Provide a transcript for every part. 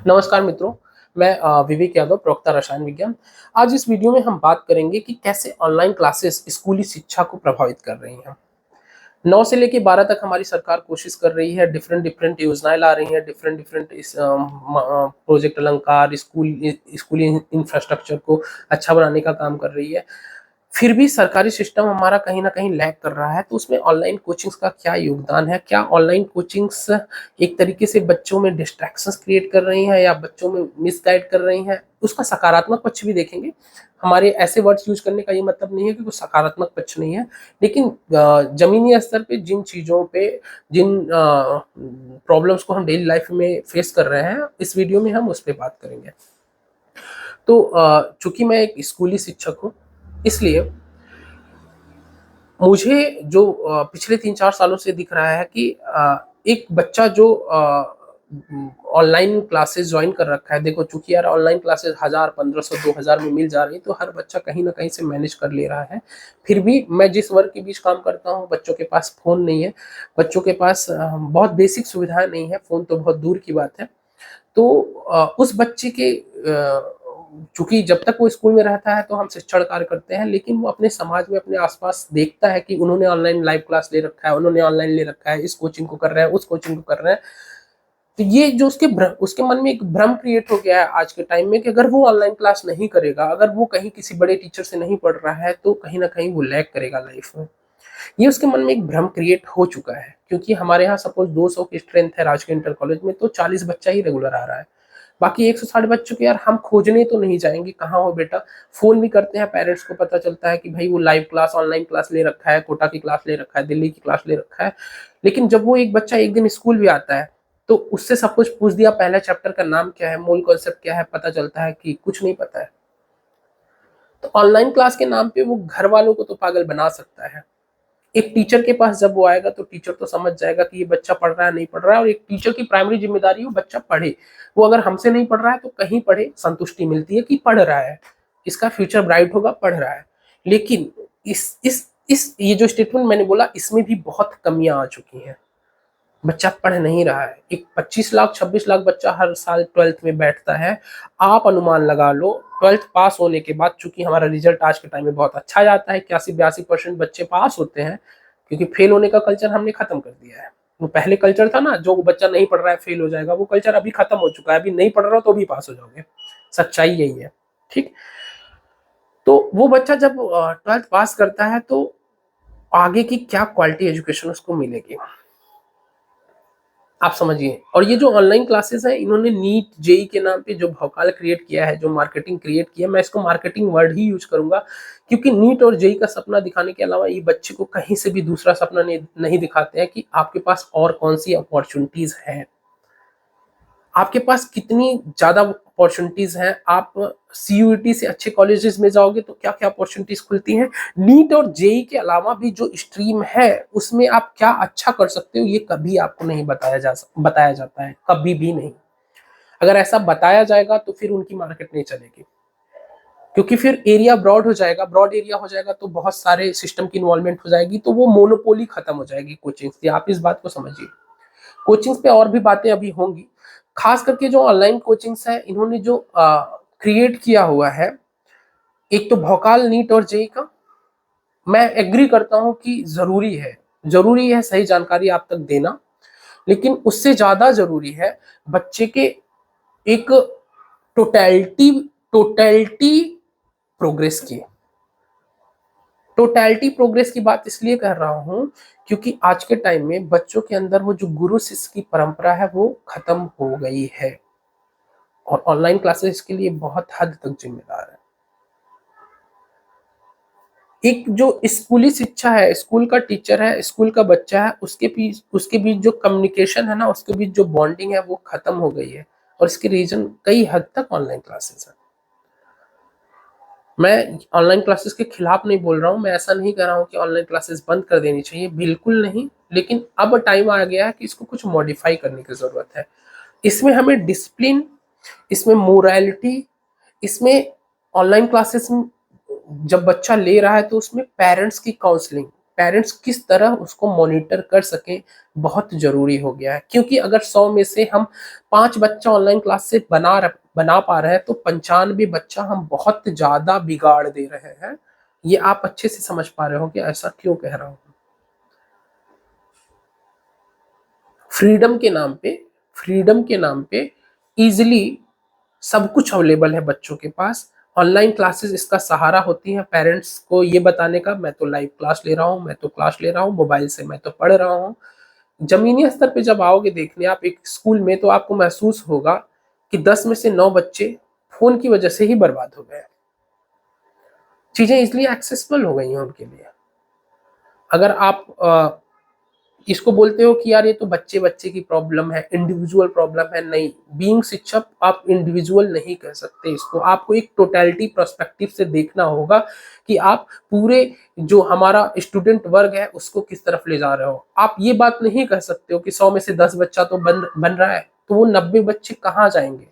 नमस्कार मित्रों, मैं विवेक यादव, प्रवक्ता रसायन विज्ञान। आज इस वीडियो में हम बात करेंगे कि कैसे ऑनलाइन क्लासेस स्कूली शिक्षा को प्रभावित कर रही हैं। 9 से लेके 12 तक हमारी सरकार कोशिश कर रही है, डिफरेंट डिफरेंट योजनाएं ला रही हैं, डिफरेंट डिफरेंट प्रोजेक्ट अलंकार स्कूली इंफ्रास्ट्रक्चर को अच्छा बनाने का काम कर रही है। फिर भी सरकारी सिस्टम हमारा कहीं न कहीं लैग कर रहा है, तो उसमें ऑनलाइन कोचिंग्स का क्या योगदान है? क्या ऑनलाइन कोचिंग्स एक तरीके से बच्चों में डिस्ट्रैक्शंस क्रिएट कर रही हैं या बच्चों में मिसगाइड कर रही हैं? उसका सकारात्मक पक्ष भी देखेंगे। हमारे ऐसे वर्ड्स यूज़ करने का ये मतलब नहीं है कि कोई सकारात्मक पक्ष नहीं है, लेकिन ज़मीनी स्तर पे जिन चीज़ों पे, जिन प्रॉब्लम्स को हम डेली लाइफ में फेस कर रहे हैं, इस वीडियो में हम उस पे बात करेंगे। तो चूँकि मैं एक स्कूली शिक्षक हूँ, इसलिए मुझे जो पिछले 3-4 सालों से दिख रहा है कि एक बच्चा जो ऑनलाइन क्लासेस जॉइन कर रखा है, देखो चूँकि यार ऑनलाइन क्लासेस 1000, 1500, 2000 में मिल जा रही है, तो हर बच्चा कहीं न कहीं से मैनेज कर ले रहा है। फिर भी मैं जिस वर्ग के बीच काम करता हूँ, बच्चों के पास फ़ोन नहीं है, बच्चों के पास बहुत बेसिक सुविधाएँ नहीं है, फ़ोन तो बहुत दूर की बात है। तो उस बच्चे के चूँकि जब तक वो स्कूल में रहता है तो हम शिक्षण कार्य करते हैं, लेकिन वो अपने समाज में अपने आस-पास देखता है कि उन्होंने ऑनलाइन लाइव क्लास ले रखा है, उन्होंने ऑनलाइन ले रखा है, इस कोचिंग को कर रहे हैं, उस कोचिंग को कर रहे हैं। तो ये जो उसके मन में एक भ्रम क्रिएट हो गया है आज के टाइम में कि अगर वो ऑनलाइन क्लास नहीं करेगा, अगर वो कहीं किसी बड़े टीचर से नहीं पढ़ रहा है, तो कहीं न कहीं वो लैग करेगा लाइफ में। ये उसके मन में एक भ्रम क्रिएट हो चुका है, क्योंकि हमारे यहाँ सपोज़ 200 की स्ट्रेंथ है राजकीय इंटर कॉलेज में, तो 40 बच्चा ही रेगुलर आ रहा है। बाकी 160 बच्चों को यार हम खोजने तो नहीं जाएँगे, कहाँ हो बेटा? फ़ोन भी करते हैं, पेरेंट्स को पता चलता है कि भाई वो लाइव क्लास, ऑनलाइन क्लास ले रखा है, कोटा की क्लास ले रखा है, दिल्ली की क्लास ले रखा है। लेकिन जब वो एक बच्चा एक दिन स्कूल भी आता है, तो उससे सब कुछ पूछ दिया, पहले चैप्टर का नाम क्या है, मूल कॉन्सेप्ट क्या है, पता चलता है कि कुछ नहीं पता है। तो ऑनलाइन क्लास के नाम पे वो घर वालों को तो पागल बना सकता है। एक टीचर के पास जब वो आएगा तो टीचर तो समझ जाएगा कि ये बच्चा पढ़ रहा है, नहीं पढ़ रहा है, और एक टीचर की प्राइमरी ज़िम्मेदारी है वो बच्चा पढ़े। वो अगर हमसे नहीं पढ़ रहा है तो कहीं पढ़े, संतुष्टि मिलती है कि पढ़ रहा है, इसका फ्यूचर ब्राइट होगा, पढ़ रहा है। लेकिन इस ये जो स्टेटमेंट मैंने बोला, इसमें भी बहुत कमियाँ आ चुकी हैं। बच्चा पढ़ नहीं रहा है। एक 25 लाख, 26 लाख बच्चा हर साल 12th में बैठता है। आप अनुमान लगा लो, 12th पास होने के बाद, चूँकि हमारा रिज़ल्ट आज के टाइम में बहुत अच्छा जाता है, 81-82% बच्चे पास होते हैं, क्योंकि फेल होने का कल्चर हमने खत्म कर दिया है। वो पहले कल्चर था ना, जो बच्चा नहीं पढ़ रहा है फेल हो जाएगा, वो कल्चर अभी खत्म हो चुका है। अभी नहीं पढ़ रहे हो तो भी पास हो जाओगे। सच्चाई यही है, ठीक? तो वो बच्चा जब 12th पास करता है तो आगे की क्या क्वालिटी एजुकेशन उसको मिलेगी? आप समझिए। और ये जो ऑनलाइन क्लासेस हैं, इन्होंने नीट, जेईई के नाम पे जो भौकाल क्रिएट किया है, जो मार्केटिंग क्रिएट किया है, मैं इसको मार्केटिंग वर्ड ही यूज़ करूँगा, क्योंकि नीट और जेईई का सपना दिखाने के अलावा ये बच्चे को कहीं से भी दूसरा सपना नहीं दिखाते हैं कि आपके पास और कौन-सी अपॉर्च्युनिटीज़ हैं। आपके पास कितनी ज़्यादा अपॉर्च्युनिटीज़ हैं, आप सीयूईटी से अच्छे कॉलेजेस में जाओगे तो क्या-क्या अपॉर्च्युनिटीज़ खुलती हैं। नीट और जेईई के अलावा भी जो स्ट्रीम है, उसमें आप क्या अच्छा कर सकते हो, ये कभी आपको नहीं बताया जाता है, कभी भी नहीं। अगर ऐसा बताया जाएगा तो फिर उनकी मार्केट नहीं चलेगी, क्योंकि फिर एरिया ब्रॉड हो जाएगा, ब्रॉड एरिया हो जाएगा तो बहुत सारे सिस्टम की इन्वॉल्वमेंट हो जाएगी, तो वो मोनोपोली खत्म हो जाएगी कोचिंग्स की। आप इस बात को समझिए। कोचिंग्स पे और भी बातें अभी होंगी। खास करके जो ऑनलाइन कोचिंग्स हैं, इन्होंने जो क्रिएट किया हुआ है, एक तो भौकाल नीट और जेईई का, मैं एग्री करता हूँ कि ज़रूरी है सही जानकारी आप तक देना, लेकिन उससे ज़्यादा ज़रूरी है बच्चे के एक टोटैलिटी टोटैलिटी प्रोग्रेस की। टोटैलिटी प्रोग्रेस की बात इसलिए कर रहा हूँ, क्योंकि आज के टाइम में बच्चों के अंदर वो जो गुरु शिष्य की परंपरा है, वो खत्म हो गई है, और ऑनलाइन क्लासेस इसके लिए बहुत हद तक जिम्मेदार है। एक जो स्कूली शिक्षा है, स्कूल का टीचर है, स्कूल का बच्चा है, उसके बीच जो कम्युनिकेशन है ना, उसके बीच जो बॉन्डिंग है, वो खत्म हो गई है, और इसके रीजन कई हद तक ऑनलाइन क्लासेस है। मैं ऑनलाइन क्लासेस के खिलाफ नहीं बोल रहा हूँ, मैं ऐसा नहीं कह रहा हूँ कि ऑनलाइन क्लासेस बंद कर देनी चाहिए, बिल्कुल नहीं। लेकिन अब टाइम आ गया है कि इसको कुछ मॉडिफाई करने की ज़रूरत है। इसमें हमें डिसिप्लिन, इसमें मोरालिटी, इसमें ऑनलाइन क्लासेस में जब बच्चा ले रहा है तो उसमें पेरेंट्स की काउंसलिंग, पेरेंट्स किस तरह उसको मॉनिटर कर सकें बहुत जरूरी हो गया है। क्योंकि अगर 100 में से हम 5 बच्चा ऑनलाइन क्लास से बना पा रहे हैं तो 95 बच्चा हम बहुत ज्यादा बिगाड़ दे रहे हैं। ये आप अच्छे से समझ पा रहे हो कि ऐसा क्यों कह रहा हूं। फ्रीडम के नाम पे फ्रीडम के नाम पे इजिली सब कुछ अवेलेबल है बच्चों के पास। ऑनलाइन क्लासेस इसका सहारा होती हैं पेरेंट्स को ये बताने का, मैं तो लाइव क्लास ले रहा हूँ, मैं तो क्लास ले रहा हूँ, मोबाइल से मैं तो पढ़ रहा हूँ। जमीनी स्तर पे जब आओगे देखने आप एक स्कूल में, तो आपको महसूस होगा कि 10 में से 9 बच्चे फोन की वजह से ही बर्बाद हो गए। चीजें इसलिए एक्सेसिबल हो गई हैं उनके लिए। अगर आप इसको बोलते हो कि यार ये तो बच्चे बच्चे की प्रॉब्लम है, इंडिविजुअल प्रॉब्लम है, नहीं, बीइंग शिक्षक आप इंडिविजुअल नहीं कह सकते इसको। आपको एक टोटलिटी पर्सपेक्टिव से देखना होगा कि आप पूरे जो हमारा स्टूडेंट वर्ग है उसको किस तरफ ले जा रहे हो। आप ये बात नहीं कह सकते हो कि 100 में से 10 बच्चा तो बन रहा है, तो वो 90 बच्चे कहाँ जाएंगे।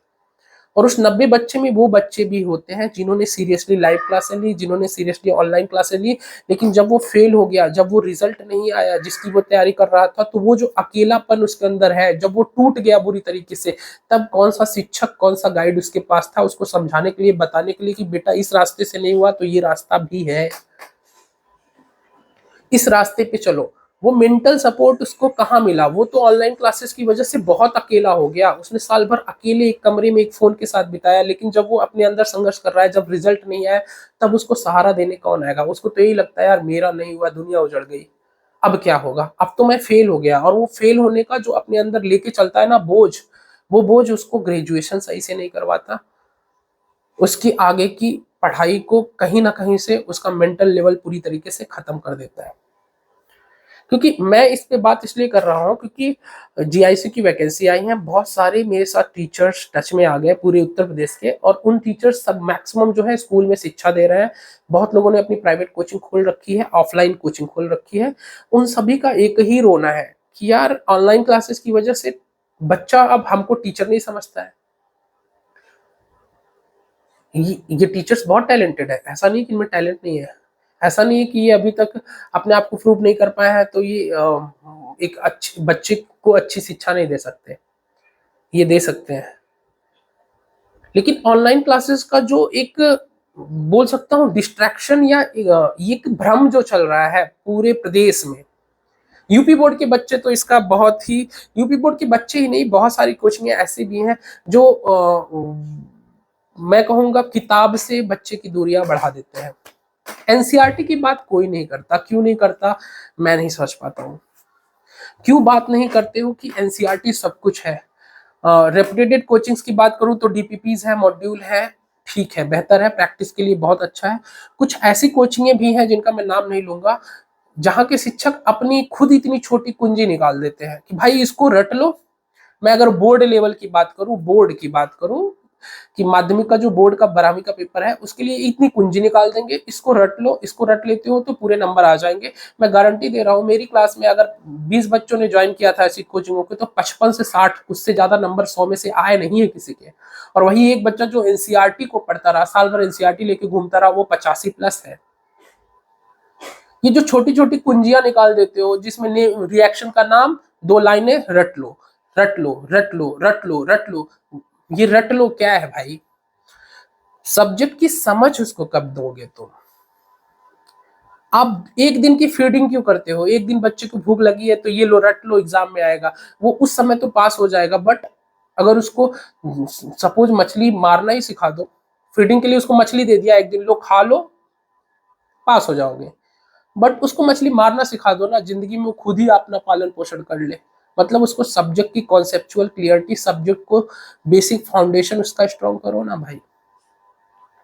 और उस 90 बच्चे में वो बच्चे भी होते हैं जिन्होंने सीरियसली लाइव क्लासें ली, जिन्होंने सीरियसली ऑनलाइन क्लासें ली, लेकिन जब वो फेल हो गया, जब वो रिजल्ट नहीं आया जिसकी वो तैयारी कर रहा था, तो वो जो अकेलापन उसके अंदर है, जब वो टूट गया बुरी तरीके से, तब कौन सा शिक्षक, कौन सा गाइड उसके पास था उसको समझाने के लिए, बताने के लिए कि बेटा इस रास्ते से नहीं हुआ तो ये रास्ता भी है, इस रास्ते पे चलो। वो मेंटल सपोर्ट उसको कहाँ मिला? वो तो ऑनलाइन क्लासेस की वजह से बहुत अकेला हो गया। उसने साल भर अकेले एक कमरे में एक फोन के साथ बिताया, लेकिन जब वो अपने अंदर संघर्ष कर रहा है, जब रिजल्ट नहीं आया, तब उसको सहारा देने कौन आएगा? उसको तो यही लगता है यार मेरा नहीं हुआ, दुनिया उजड़ गई, अब क्या होगा, अब तो मैं फेल हो गया। और वो फेल होने का जो अपने अंदर लेके चलता है ना बोझ, वो बोझ उसको ग्रेजुएशन सही से नहीं करवाता, उसकी आगे की पढ़ाई को कहीं ना कहीं से उसका मेंटल लेवल पूरी तरीके से खत्म कर देता है। क्योंकि मैं इस पे बात इसलिए कर रहा हूँ क्योंकि जीआईसी की वैकेंसी आई है, बहुत सारे मेरे साथ टीचर्स टच में आ गए पूरे उत्तर प्रदेश के, और उन टीचर्स सब मैक्सिमम जो है स्कूल में शिक्षा दे रहे हैं। बहुत लोगों ने अपनी प्राइवेट कोचिंग खोल रखी है, ऑफलाइन कोचिंग खोल रखी है। उन सभी का एक ही रोना है कि यार ऑनलाइन क्लासेस की वजह से बच्चा अब हमको टीचर नहीं समझता है। ये टीचर्स बहुत टैलेंटेड है, ऐसा नहीं कि इनमें टैलेंट नहीं है, ऐसा नहीं है कि ये अभी तक अपने आप को प्रूव नहीं कर पाया है तो ये एक अच्छे बच्चे को अच्छी शिक्षा नहीं दे सकते, ये दे सकते हैं। लेकिन ऑनलाइन क्लासेस का जो एक बोल सकता हूँ डिस्ट्रैक्शन या एक भ्रम जो चल रहा है पूरे प्रदेश में, यूपी बोर्ड के बच्चे तो इसका बहुत ही, यूपी बोर्ड के बच्चे ही नहीं, बहुत सारी कोचिंग ऐसी भी हैं जो मैं कहूंगा किताब से बच्चे की दूरियां बढ़ा देते हैं। एनसीईआरटी की बात कोई नहीं करता, क्यों नहीं करता मैं नहीं समझ पाता हूँ। क्यों बात नहीं करते हो कि एनसीईआरटी सब कुछ है। रेपुटेटेड कोचिंग्स की बात करूं तो डीपीपीज है, मॉड्यूल है, ठीक है, बेहतर है, प्रैक्टिस के लिए बहुत अच्छा है। कुछ ऐसी कोचिंगें भी हैं जिनका मैं नाम नहीं लूंगा, जहां के शिक्षक अपनी खुद इतनी छोटी कुंजी निकाल देते हैं कि भाई इसको रट लो। मैं अगर बोर्ड लेवल की बात करूं, बोर्ड की बात करूं कि माध्यमिक का जो बोर्ड का 12वीं का पेपर है उसके लिए इतनी कुंजी निकाल देंगे, इसको रट लो, इसको रट लेते हो तो पूरे नंबर आ जाएंगे। मैं गारंटी दे रहा हूँ, मेरी क्लास में अगर 20 बच्चों ने ज्वाइन किया था ऐसी कोचिंगों के, तो 55 से 60, उससे ज्यादा नंबर 100 में से आए नहीं है किसी के। और वही एक बच्चा जो एनसीईआरटी को पढ़ता रहा, साल भर एनसीईआरटी लेके घूमता रहा, वो 85+ है। ये जो छोटी छोटी कुंजियां निकाल देते हो जिसमें रिएक्शन का नाम, 2 लाइनें, रट लो रट लो रट लो रट लो रट लो, ये रट लो क्या है भाई? सब्जेक्ट की समझ उसको कब दोगे तुम? आप एक दिन की फीडिंग क्यों करते हो? एक दिन बच्चे को भूख लगी है तो ये लो रट लो, एग्जाम में आएगा, वो उस समय तो पास हो जाएगा, बट अगर उसको सपोज मछली मारना ही सिखा दो, फीडिंग के लिए उसको मछली दे दिया, एक दिन लो खा लो, पास हो जाओगे। बट उसको मछली मारना सिखा दो ना, जिंदगी में वो खुद ही अपना पालन पोषण कर ले। मतलब उसको सब्जेक्ट की कॉन्सेप्चुअल क्लियरिटी, सब्जेक्ट को बेसिक फाउंडेशन उसका स्ट्रॉन्ग करो ना भाई।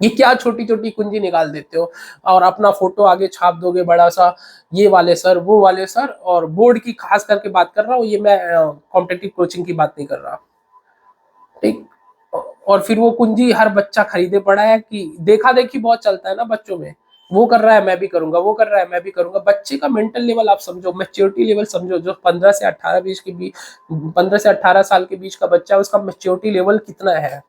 ये क्या छोटी छोटी कुंजी निकाल देते हो और अपना फोटो आगे छाप दोगे बड़ा सा, ये वाले सर वो वाले सर। और बोर्ड की खास करके बात कर रहा हूँ, ये मैं कॉम्पिटिटिव कोचिंग की बात नहीं कर रहा, ठीक। और फिर वो कुंजी हर बच्चा खरीदे पड़ा है कि देखा देखी बहुत चलता है ना बच्चों में, वो कर रहा है मैं भी करूंगा, वो कर रहा है मैं भी करूंगा। बच्चे का मेंटल लेवल आप समझो, मैच्योरिटी लेवल समझो। जो 15 से 18 साल के बीच का बच्चा है, उसका मैच्योरिटी लेवल कितना है,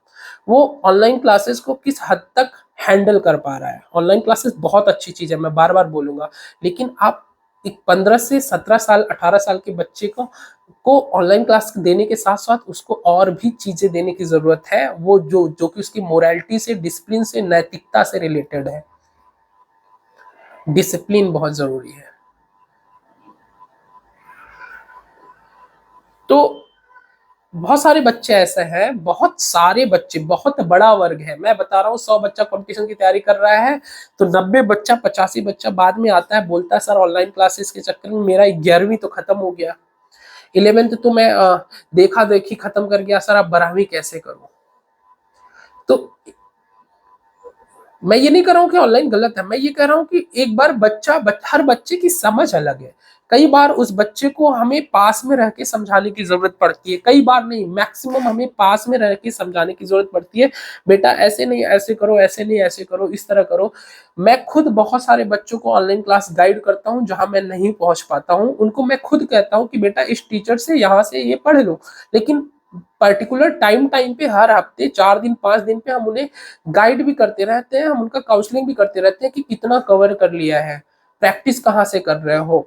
वो ऑनलाइन क्लासेस को किस हद तक हैंडल कर पा रहा है। ऑनलाइन क्लासेस बहुत अच्छी चीज है, मैं बार बार बोलूंगा, लेकिन आप एक 15 से 17 साल 18 साल के बच्चे को ऑनलाइन क्लास देने के साथ साथ उसको और भी चीजें देने की जरूरत है, वो जो कि उसकी मोरालिटी से, डिसिप्लिन से, नैतिकता से रिलेटेड है। डिसिप्लिन बहुत जरूरी है। तो बहुत सारे बच्चे ऐसे हैं, बहुत सारे बच्चे, बहुत बड़ा वर्ग है। मैं बता रहा हूँ 100 बच्चा कंपटीशन की तैयारी कर रहा है तो 90 बच्चा, 85 बच्चा बाद में आता है, बोलता है सर ऑनलाइन क्लासेस के चक्कर में मेरा 11वीं तो खत्म हो गया, 11th तो मैं देखा देखी खत्म कर गया, सर अब 12वीं कैसे करूं। तो मैं ये नहीं कह रहा हूँ कि ऑनलाइन गलत है, मैं ये कह रहा हूँ कि एक बार हर बच्चे की समझ अलग है। कई बार उस बच्चे को हमें पास में रह के समझाने की जरूरत पड़ती है, कई बार नहीं, मैक्सिमम हमें पास में रह के समझाने की जरूरत पड़ती है। बेटा ऐसे नहीं ऐसे करो, ऐसे नहीं ऐसे करो, इस तरह करो। मैं खुद बहुत सारे बच्चों को ऑनलाइन क्लास गाइड करता हूँ, जहां मैं नहीं पहुंच पाता हूँ उनको मैं खुद कहता हूँ कि बेटा इस टीचर से यहाँ से ये पढ़ लो, लेकिन पर्टिकुलर टाइम टाइम पे, हर हफ्ते 4 दिन 5 दिन पे हम उन्हें गाइड भी करते रहते हैं, हम उनका काउंसलिंग भी करते रहते हैं कि कितना कवर कर लिया है, प्रैक्टिस कहाँ से कर रहे हो,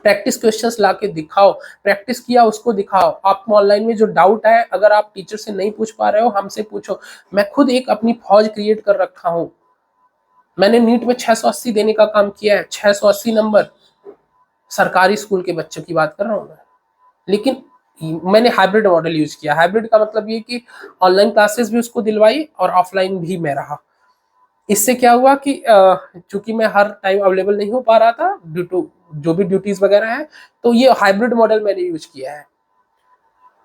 प्रैक्टिस क्वेश्चंस ला के दिखाओ, प्रैक्टिस किया उसको दिखाओ। आपको ऑनलाइन में जो डाउट है, अगर आप टीचर से नहीं पूछ पा रहे हो हमसे पूछो। मैं खुद एक अपनी फौज क्रिएट कर रखा हूँ, मैंने नीट में 680 देने का काम किया है, 680 नंबर, सरकारी स्कूल के बच्चों की बात कर रहा हूँ मैं। लेकिन मैंने हाइब्रिड मॉडल यूज किया। हाइब्रिड का मतलब ये कि ऑनलाइन क्लासेस भी उसको दिलवाई और ऑफलाइन भी मैं रहा। इससे क्या हुआ कि चूंकि मैं हर टाइम अवेलेबल नहीं हो पा रहा था ड्यू टू जो भी ड्यूटीज वगैरह है, तो ये हाइब्रिड मॉडल मैंने यूज किया है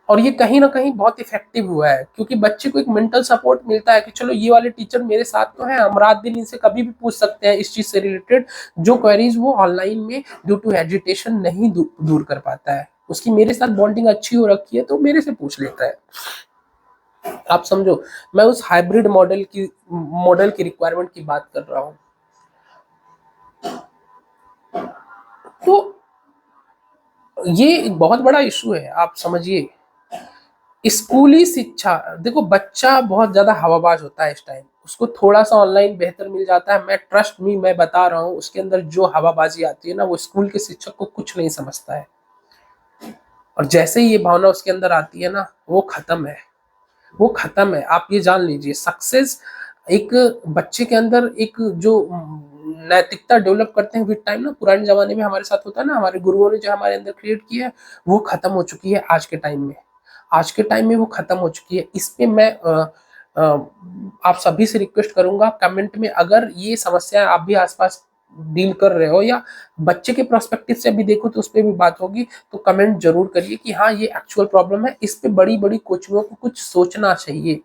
और ये कहीं ना कहीं बहुत इफेक्टिव हुआ है, क्योंकि बच्चे को एक मेंटल सपोर्ट मिलता है कि चलो ये वाले टीचर मेरे साथ तो हैं, हम रात दिन इनसे कभी भी पूछ सकते हैं इस चीज से रिलेटेड, जो क्वेरीज वो ऑनलाइन में ड्यू टू एजुटेशन नहीं दूर कर पाता है। उसकी मेरे साथ बॉन्डिंग अच्छी हो रखी है तो मेरे से पूछ लेता है। आप समझो, मैं उस हाइब्रिड मॉडल की रिक्वायरमेंट की बात कर रहा हूँ। तो ये एक बहुत बड़ा इशू है, आप समझिए। स्कूली शिक्षा, देखो बच्चा बहुत ज्यादा हवाबाज होता है इस टाइम, उसको थोड़ा सा ऑनलाइन बेहतर मिल जाता है, मैं ट्रस्ट मी मैं बता रहा हूँ, उसके अंदर जो हवाबाजी आती है ना, वो स्कूल के शिक्षक को कुछ नहीं समझता है। और जैसे ही ये भावना उसके अंदर आती है ना, वो खत्म है, वो खत्म है। आप ये जान लीजिए, सक्सेस एक बच्चे के अंदर एक जो नैतिकता डेवलप करते हैं विद टाइम ना, पुराने जमाने में हमारे साथ होता है ना, हमारे गुरुओं ने जो हमारे अंदर क्रिएट किया है, वो खत्म हो चुकी है आज के टाइम में। आज के टाइम में वो खत्म हो चुकी है। इस पे मैं आप सभी से रिक्वेस्ट करूंगा, कमेंट में अगर ये समस्या आप भी आसपास डील कर रहे हो या बच्चे के प्रोस्पेक्टिव से अभी देखो तो उस पर भी बात होगी, तो कमेंट जरूर करिए कि हाँ ये एक्चुअल प्रॉब्लम है। इस पे बड़ी बड़ी कोचिंगों को कुछ सोचना चाहिए।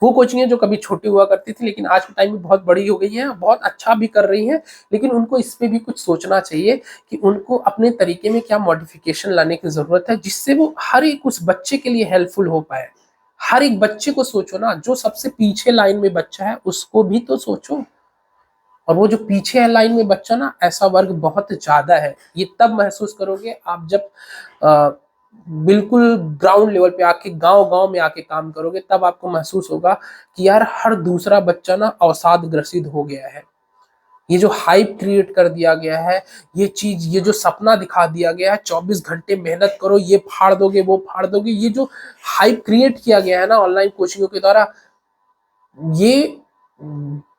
वो कोचिंगें जो कभी छोटी हुआ करती थी लेकिन आज के टाइम में बहुत बड़ी हो गई हैं, बहुत अच्छा भी कर रही हैं, लेकिन उनको इस पे भी कुछ सोचना चाहिए कि उनको अपने तरीके में क्या मॉडिफिकेशन लाने की जरूरत है, जिससे वो हर एक उस बच्चे के लिए हेल्पफुल हो पाए। हर एक बच्चे को सोचो ना, जो सबसे पीछे लाइन में बच्चा है उसको भी तो सोचो। और वो जो पीछे है लाइन में बच्चा ना, ऐसा वर्ग बहुत ज्यादा है। ये तब महसूस करोगे आप जब बिल्कुल ग्राउंड लेवल पे आके, गांव गांव में आके काम करोगे, तब आपको महसूस होगा कि यार हर दूसरा बच्चा ना अवसाद ग्रसित हो गया है। ये जो हाइप क्रिएट कर दिया गया है, ये चीज, ये जो सपना दिखा दिया गया है, 24 घंटे मेहनत करो, ये फाड़ दोगे वो फाड़ दोगे, ये जो हाइप क्रिएट किया गया है ना ऑनलाइन कोचिंगों के द्वारा, ये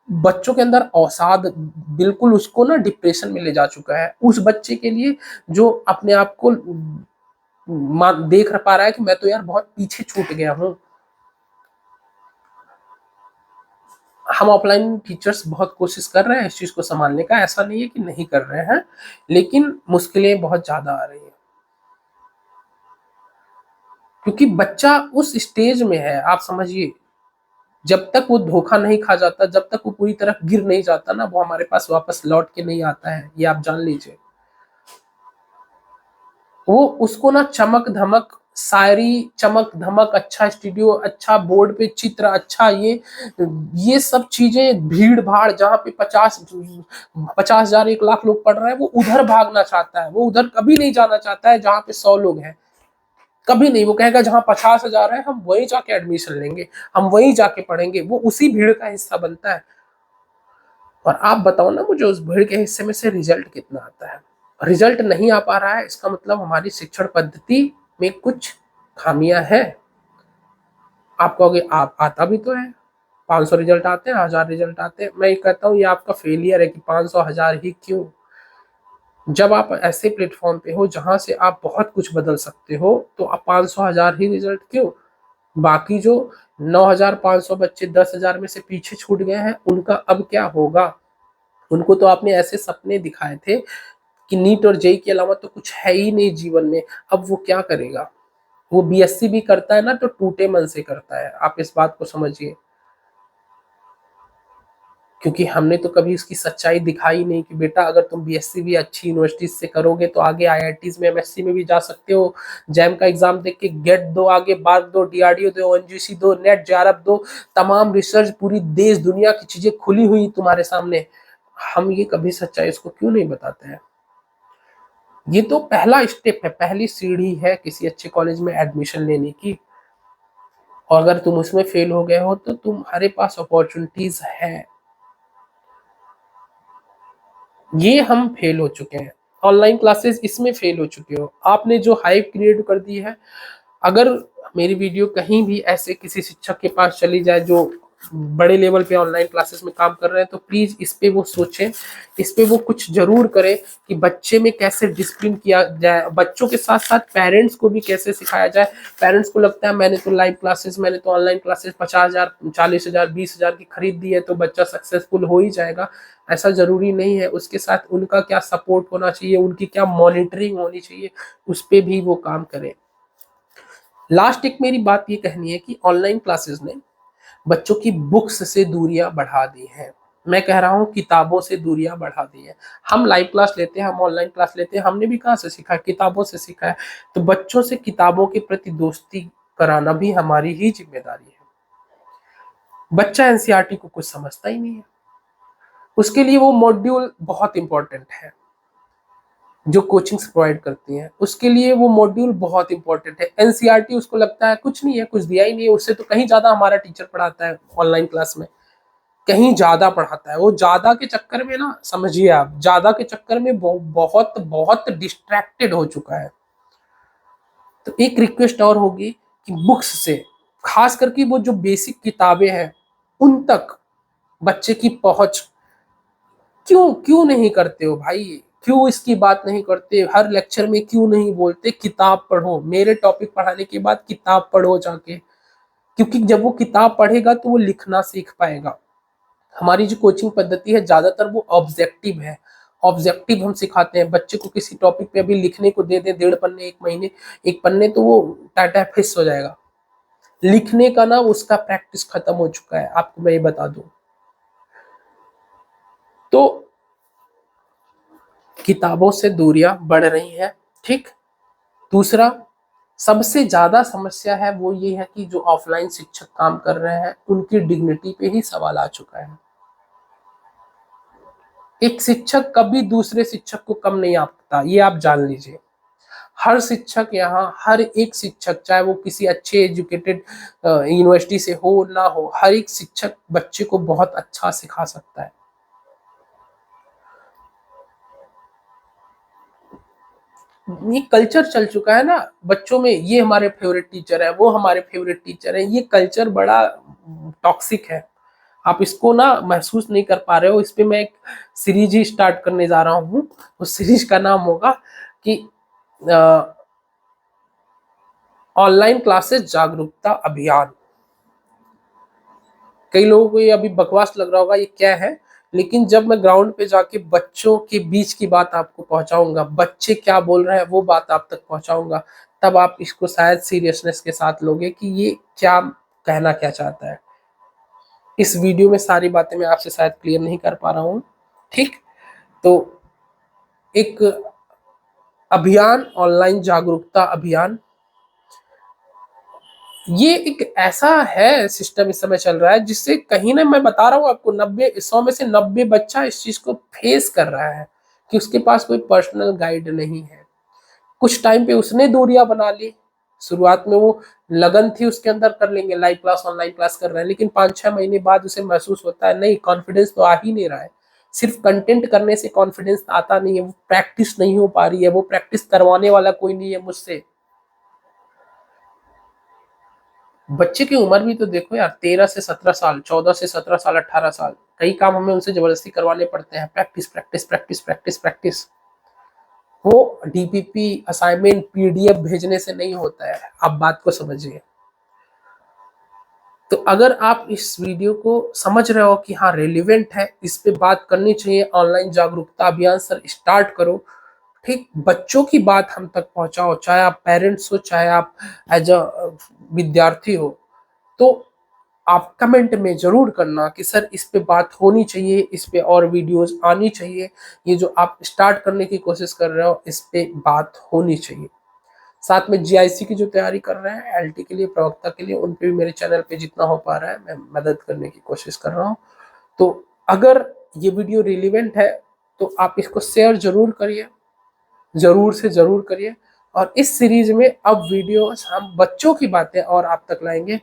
बच्चों के अंदर अवसाद, बिल्कुल उसको ना डिप्रेशन में ले जा चुका है। उस बच्चे के लिए जो अपने आप को देख पा रहा है कि मैं तो यार बहुत पीछे छूट गया हूँ। हम ऑफलाइन टीचर्स बहुत कोशिश कर रहे हैं इस चीज को संभालने का, ऐसा नहीं है कि नहीं कर रहे हैं, लेकिन मुश्किलें बहुत ज्यादा आ रही हैं, क्योंकि बच्चा उस स्टेज में है, आप समझिए। जब तक वो धोखा नहीं खा जाता, जब तक वो पूरी तरह गिर नहीं जाता ना, वो हमारे पास वापस लौट के नहीं आता है, ये आप जान लीजिए। वो उसको ना चमक धमक, शायरी, चमक धमक, अच्छा स्टूडियो, अच्छा बोर्ड पे चित्र, अच्छा ये सब चीजें, भीड़ भाड़ जहाँ पे 50,000 1 लाख लोग पढ़ रहे हैं, वो उधर भागना चाहता है। वो उधर कभी नहीं जाना चाहता है जहाँ पे 100 लोग हैं, कभी नहीं। वो कहेगा जहाँ 50,000 है हम वहीं जाके एडमिशन लेंगे, हम वहीं जाके पढ़ेंगे। वो उसी भीड़ का हिस्सा बनता है। और आप बताओ ना मुझे उस भीड़ के हिस्से में से रिजल्ट कितना आता है। रिजल्ट नहीं आ पा रहा है, इसका मतलब हमारी शिक्षण पद्धति में कुछ खामियां हैं। आप कहोगे आप आता भी तो है, 500 रिजल्ट आते हैं, 1000 रिजल्ट आते हैं। मैं ये कहता हूँ ये आपका फेलियर है कि 500 1000 ही क्यों। जब आप ऐसे प्लेटफॉर्म पे हो जहां से आप बहुत कुछ बदल सकते हो, तो आप 500 1000 ही रिजल्ट क्यों। बाकी जो 9500 बच्चे 10,000 में से पीछे छूट गए हैं, उनका अब क्या होगा। उनको तो आपने ऐसे सपने दिखाए थे कि नीट और जेई के अलावा तो कुछ है ही नहीं जीवन में, अब वो क्या करेगा। वो बीएससी भी करता है ना तो टूटे मन से करता है, आप इस बात को समझिए। क्योंकि हमने तो कभी उसकी सच्चाई दिखाई नहीं कि बेटा अगर तुम बीएससी भी अच्छी यूनिवर्सिटी से करोगे तो आगे आईआईटीज में एमएससी में भी जा सकते हो। जैम का एग्जाम देख के गेट दो, आगे बार्क दो, डीआरडीओ दो, ओएनजीसी दो, नेट जेआरएफ दो, तमाम रिसर्च पूरी देश दुनिया की चीजें खुली हुई तुम्हारे सामने। हम ये कभी सच्चाई इसको क्यों नहीं बताते हैं। ये तो पहला स्टेप है, पहली सीढ़ी है किसी अच्छे कॉलेज में एडमिशन लेने की। और अगर तुम उसमें फेल हो गए हो तो तुम्हारे पास अपॉर्चुनिटीज है। ये हम फेल हो चुके हैं, ऑनलाइन क्लासेस इसमें फेल हो चुके हो, आपने जो हाइप क्रिएट कर दी है। अगर मेरी वीडियो कहीं भी ऐसे किसी शिक्षक के पास चली जाए जो बड़े लेवल पे ऑनलाइन क्लासेस में काम कर रहे हैं, तो प्लीज इस पे वो सोचें, इस पे वो कुछ जरूर करें कि बच्चे में कैसे डिसिप्लिन किया जाए, बच्चों के साथ साथ पेरेंट्स को भी कैसे सिखाया जाए। पेरेंट्स को लगता है मैंने तो लाइव क्लासेस, मैंने तो ऑनलाइन क्लासेस 50,000 40,000 20,000 की खरीद दी है तो बच्चा सक्सेसफुल हो ही जाएगा। ऐसा जरूरी नहीं है, उसके साथ उनका क्या सपोर्ट होना चाहिए, उनकी क्या मॉनिटरिंग होनी चाहिए, उस पर भी वो काम करें। लास्ट एक मेरी बात ये कहनी है कि ऑनलाइन क्लासेस ने बच्चों की बुक्स से दूरियां बढ़ा दी हैं। मैं कह रहा हूं किताबों से दूरियां बढ़ा दी है। हम लाइव क्लास लेते हैं, हम ऑनलाइन क्लास लेते हैं, हमने भी कहाँ से सीखा है, किताबों से सीखा है। तो बच्चों से किताबों के प्रति दोस्ती कराना भी हमारी ही जिम्मेदारी है। बच्चा एनसीईआरटी को कुछ समझता ही नहीं है, उसके लिए वो मॉड्यूल बहुत इंपॉर्टेंट है जो कोचिंग्स प्रोवाइड करती हैं, उसके लिए वो मॉड्यूल बहुत इंपॉर्टेंट है। एनसीईआरटी उसको लगता है कुछ नहीं है, कुछ दिया ही नहीं है, उससे तो कहीं ज्यादा हमारा टीचर पढ़ाता है ऑनलाइन क्लास में, कहीं ज्यादा पढ़ाता है। वो ज्यादा के चक्कर में ना, समझिए आप, ज्यादा के चक्कर में बहुत बहुत डिस्ट्रैक्टेड हो चुका है। तो एक रिक्वेस्ट और होगी कि बुक्स से, खास करके वो जो बेसिक किताबें हैं उन तक बच्चे की पहुंच क्यों क्यों नहीं करते हो भाई। क्यों इसकी बात नहीं करते, हर लेक्चर में क्यों नहीं बोलते किताब पढ़ो, मेरे टॉपिक पढ़ाने के बाद किताब पढ़ो जाके। क्योंकि जब वो किताब पढ़ेगा तो वो लिखना सीख पाएगा। हमारी जो कोचिंग पद्धति है ज्यादातर वो ऑब्जेक्टिव है, ऑब्जेक्टिव हम सिखाते हैं बच्चे को। किसी टॉपिक पे अभी लिखने को दे दे 1.5 पन्ने 1 महीने 1 पन्ने तो वो टाटा फिस हो जाएगा। लिखने का ना उसका प्रैक्टिस खत्म हो चुका है, आपको मैं ये बता दूं। तो किताबों से दूरियां बढ़ रही हैं, ठीक। दूसरा सबसे ज्यादा समस्या है वो ये है कि जो ऑफलाइन शिक्षक काम कर रहे हैं उनकी डिग्निटी पे ही सवाल आ चुका है। एक शिक्षक कभी दूसरे शिक्षक को कम नहीं आंकता, ये आप जान लीजिए। हर शिक्षक यहाँ, हर एक शिक्षक चाहे वो किसी अच्छे एजुकेटेड यूनिवर्सिटी से हो ना हो, हर एक शिक्षक बच्चे को बहुत अच्छा सिखा सकता है। ये कल्चर चल चुका है ना बच्चों में, ये हमारे फेवरेट टीचर है, वो हमारे फेवरेट टीचर है। ये कल्चर बड़ा टॉक्सिक है, आप इसको ना महसूस नहीं कर पा रहे हो। इस पे मैं एक सीरीज ही स्टार्ट करने जा रहा हूँ, उस सीरीज का नाम होगा कि ऑनलाइन क्लासेस जागरूकता अभियान। कई लोगों को ये अभी बकवास लग रहा होगा ये क्या है, लेकिन जब मैं ग्राउंड पे जाके बच्चों के बीच की बात आपको पहुंचाऊंगा, बच्चे क्या बोल रहे हैं वो बात आप तक पहुंचाऊंगा, तब आप इसको शायद सीरियसनेस के साथ लोगे कि ये क्या कहना क्या चाहता है। इस वीडियो में सारी बातें मैं आपसे शायद क्लियर नहीं कर पा रहा हूँ, ठीक। तो एक अभियान, ऑनलाइन जागरूकता अभियान, ये एक ऐसा है सिस्टम इस समय चल रहा है जिससे कहीं ना, मैं बता रहा हूँ आपको, 90 100 में से 90 बच्चा इस चीज को फेस कर रहा है कि उसके पास कोई पर्सनल गाइड नहीं है। कुछ टाइम पे उसने दूरियां बना ली, शुरुआत में वो लगन थी उसके अंदर, कर लेंगे लाइव क्लास ऑनलाइन क्लास कर रहे हैं, लेकिन 5-6 महीने बाद उसे महसूस होता है नहीं, कॉन्फिडेंस तो आ ही नहीं रहा है। सिर्फ कंटेंट करने से कॉन्फिडेंस आता नहीं है, वो प्रैक्टिस नहीं हो पा रही है, वो प्रैक्टिस करवाने वाला कोई नहीं है मुझसे। बच्चे की उम्र भी तो देखो यार, 13 से 17 साल, 14 से 17 साल, 18 साल, कई काम हमें उनसे जबरदस्ती करवाने पड़ते हैं। Practice practice practice practice practice. वो डीपीपी असाइनमेंट पीडीएफ भेजने से नहीं होता है, आप बात को समझिए। तो अगर आप इस वीडियो को समझ रहे हो कि हाँ रेलिवेंट है, इस पे बात करनी चाहिए, ऑनलाइन जागरूकता अभियान सर स्टार्ट करो, ठीक, बच्चों की बात हम तक पहुंचाओ, चाहे आप पेरेंट्स हो, चाहे आप एज अ विद्यार्थी हो, तो आप कमेंट में जरूर करना कि सर इस पे बात होनी चाहिए, इस पे और वीडियोस आनी चाहिए, ये जो आप स्टार्ट करने की कोशिश कर रहे हो इस पे बात होनी चाहिए। साथ में जीआईसी की जो तैयारी कर रहे हैं एलटी के लिए, प्रवक्ता के लिए, उन पे भी मेरे चैनल पे जितना हो पा रहा है मैं मदद करने की कोशिश कर रहा हूँ। तो अगर ये वीडियो रिलेवेंट है तो आप इसको शेयर जरूर करिए, जरूर से जरूर करिए। और इस सीरीज में अब वीडियो हम बच्चों की बातें और आप तक लाएंगे,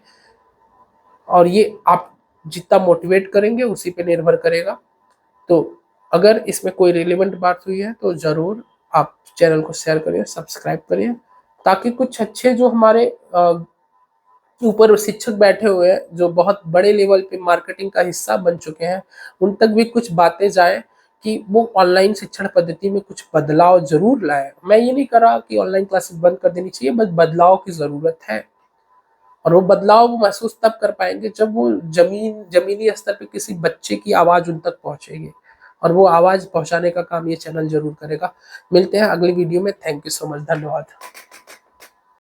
और ये आप जितना मोटिवेट करेंगे उसी पे निर्भर करेगा। तो अगर इसमें कोई रिलेवेंट बात हुई है तो जरूर आप चैनल को शेयर करिए, सब्सक्राइब करिए, ताकि कुछ अच्छे जो हमारे ऊपर शिक्षक बैठे हुए हैं, जो बहुत बड़े लेवल पे मार्केटिंग का हिस्सा बन चुके हैं, उन तक भी कुछ बातें जाए कि वो ऑनलाइन शिक्षण पद्धति में कुछ बदलाव जरूर लाए। मैं ये नहीं कर रहा कि ऑनलाइन क्लासेस बंद कर देनी चाहिए, बस बदलाव की जरूरत है। और वो बदलाव वो महसूस तब कर पाएंगे जब वो जमीनी स्तर पे किसी बच्चे की आवाज उन तक पहुंचेगी, और वो आवाज पहुंचाने का काम ये चैनल जरूर करेगा। मिलते हैं अगली वीडियो में। थैंक यू सो मच, धन्यवाद।